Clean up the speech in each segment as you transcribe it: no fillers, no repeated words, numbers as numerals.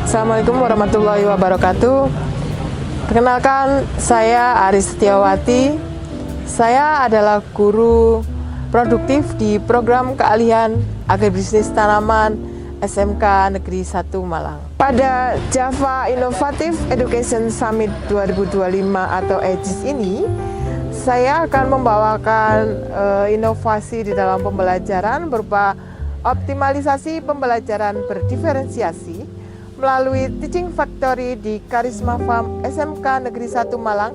Assalamualaikum warahmatullahi wabarakatuh. Perkenalkan, saya Aris Setiawati. Saya adalah guru produktif di program keahlian agribisnis tanaman SMK Negeri 1 Malang. Pada Java Innovative Education Summit 2025 atau EDIS ini, saya akan membawakan inovasi di dalam pembelajaran berupa optimalisasi pembelajaran berdiferensiasi melalui Teaching Factory di Karisma Farm SMK Negeri 1 Malang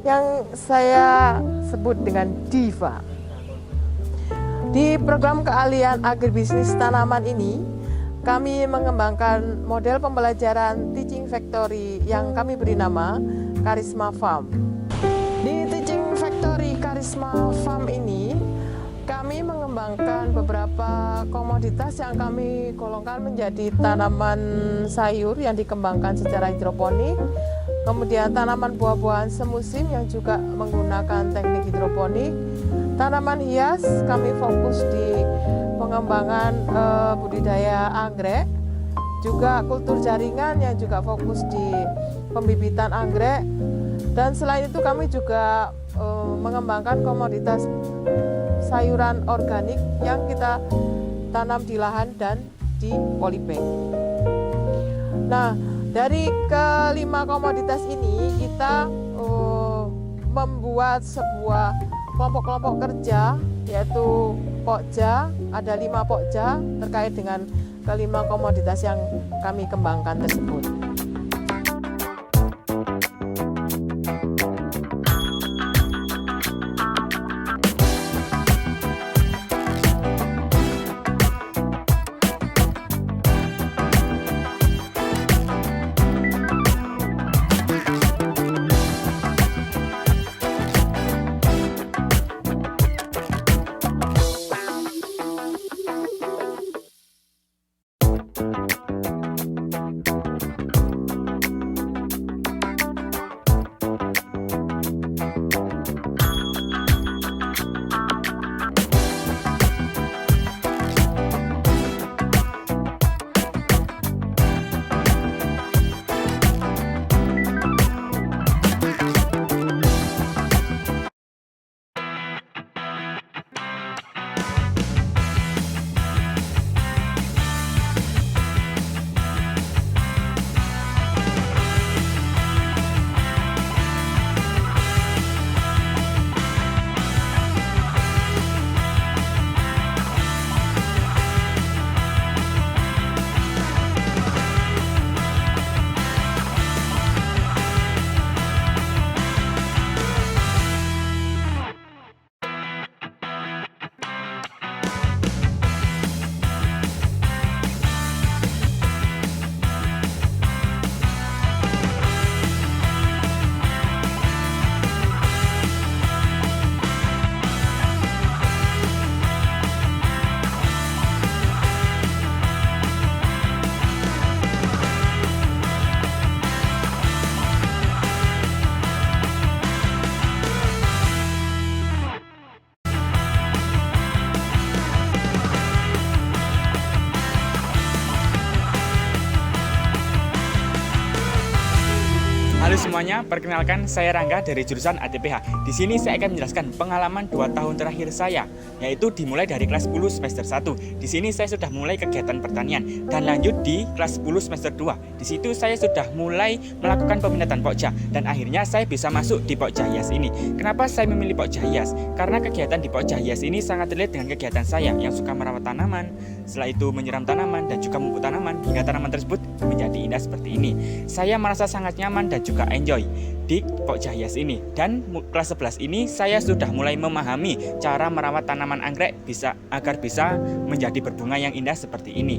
yang saya sebut dengan DIVA. Di program keahlian agribisnis tanaman ini, kami mengembangkan model pembelajaran Teaching Factory yang kami beri nama Karisma Farm. Di Teaching Factory Karisma Farm ini, kami mengembangkan beberapa komoditas yang kami golongkan menjadi tanaman sayur yang dikembangkan secara hidroponik, kemudian tanaman buah-buahan semusim yang juga menggunakan teknik hidroponik, tanaman hias kami fokus di pengembangan budidaya anggrek, juga kultur jaringan yang juga fokus di pembibitan anggrek, dan selain itu kami juga mengembangkan komoditas sayuran organik yang kita tanam di lahan dan di polybag. Nah, dari kelima komoditas ini kita membuat sebuah kelompok-kelompok kerja, yaitu pokja, ada 5 pokja terkait dengan kelima komoditas yang kami kembangkan tersebut. Halo semuanya, perkenalkan saya Rangga dari jurusan ATPH. Di sini saya akan menjelaskan pengalaman 2 tahun terakhir saya, yaitu dimulai dari kelas 10 semester 1. Di sini saya sudah mulai kegiatan pertanian dan lanjut di kelas 10 semester 2. Di situ saya sudah mulai melakukan peminatan pokja dan akhirnya saya bisa masuk di pokja hias ini. Kenapa saya memilih pokja hias? Karena kegiatan di pokja hias ini sangat relate dengan kegiatan saya yang suka merawat tanaman, setelah itu menyiram tanaman dan juga memupuk tanaman hingga tanaman tersebut menjadi indah seperti ini. Saya merasa sangat nyaman dan juga enjoy di pokja hias ini, dan kelas 11 ini saya sudah mulai memahami cara merawat tanaman anggrek agar bisa menjadi berbunga yang indah seperti ini.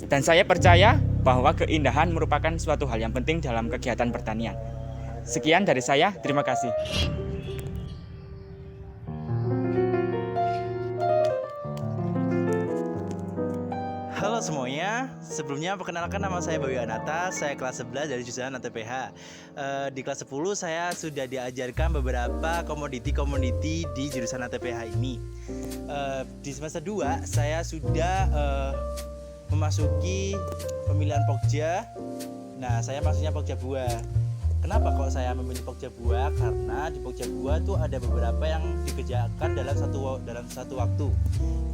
Dan saya percaya bahwa keindahan merupakan suatu hal yang penting dalam kegiatan pertanian. Sekian dari saya, terima kasih. Halo semuanya, sebelumnya perkenalkan nama saya Bayu Anata, saya kelas 11 dari jurusan ATPH. Di kelas 10 saya sudah diajarkan beberapa komoditi di jurusan ATPH ini. Di semester 2 saya sudah memasuki pemilihan Pokja. Nah, saya maksudnya Pokja buah. Kenapa kok saya memilih Pokja buah? Karena di Pokja buah tuh ada beberapa yang dikerjakan dalam satu waktu.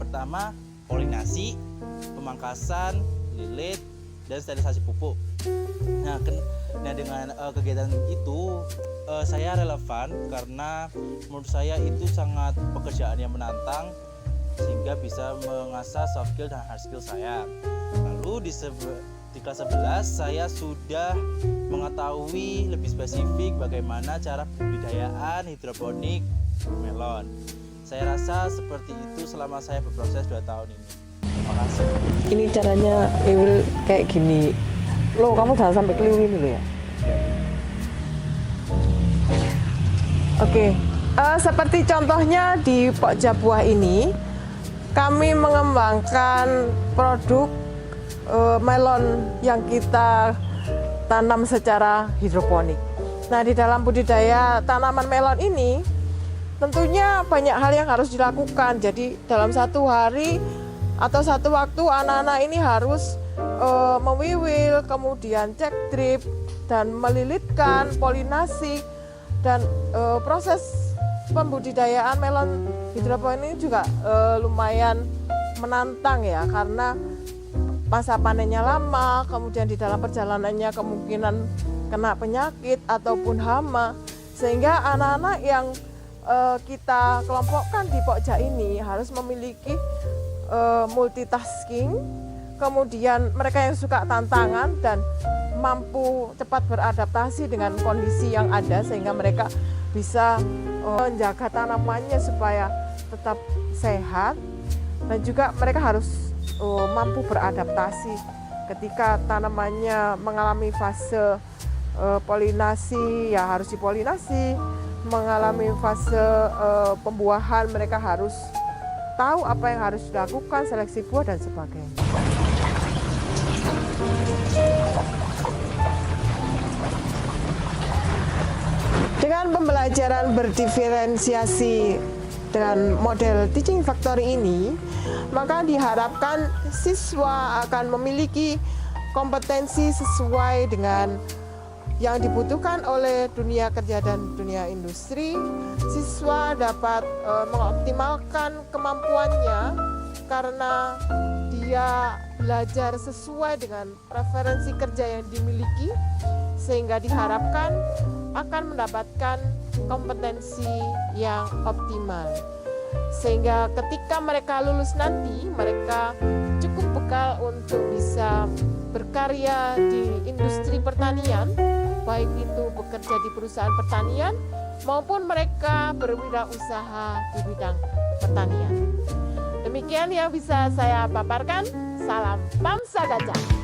Pertama, polinasi, pemangkasan, lilit, dan sterilisasi pupuk. Nah, dengan kegiatan itu saya relevan karena menurut saya itu sangat pekerjaan yang menantang sehingga bisa mengasah soft skill dan hard skill saya. Lalu di kelas 11 saya sudah mengetahui lebih spesifik bagaimana cara budidayaan hidroponik melon. Saya rasa seperti itu selama saya berproses 2 tahun ini. Terima kasih. Ini caranya Iwil kayak gini. Lo, kamu jangan sampai keliru dulu ya. Oke, seperti contohnya di Pokja buah ini, kami mengembangkan produk melon yang kita tanam secara hidroponik. Nah, di dalam budidaya tanaman melon ini tentunya banyak hal yang harus dilakukan. Jadi dalam satu hari atau satu waktu anak-anak ini harus mewiwil, kemudian cek drip dan melilitkan, polinasi, dan proses pembudidayaan melon hidroponik ini juga lumayan menantang ya, karena masa panennya lama, kemudian di dalam perjalanannya kemungkinan kena penyakit ataupun hama, sehingga anak-anak yang kita kelompokkan di Pokja ini harus memiliki multitasking, kemudian mereka yang suka tantangan dan mampu cepat beradaptasi dengan kondisi yang ada sehingga mereka bisa menjaga tanamannya supaya tetap sehat, dan juga mereka harus mampu beradaptasi ketika tanamannya mengalami fase polinasi, ya harus dipolinasi, mengalami fase pembuahan mereka harus tahu apa yang harus dilakukan, seleksi buah dan sebagainya. Dengan pembelajaran berdiferensiasi dengan model teaching factory ini, maka diharapkan siswa akan memiliki kompetensi sesuai dengan yang dibutuhkan oleh dunia kerja dan dunia industri. Siswa dapat mengoptimalkan kemampuannya karena dia belajar sesuai dengan preferensi kerja yang dimiliki, sehingga diharapkan akan mendapatkan kompetensi yang optimal, sehingga ketika mereka lulus nanti mereka cukup bekal untuk bisa berkarya di industri pertanian, baik itu bekerja di perusahaan pertanian maupun mereka berwirausaha di bidang pertanian. Demikian yang bisa saya paparkan. Salam Bangsa Gajah.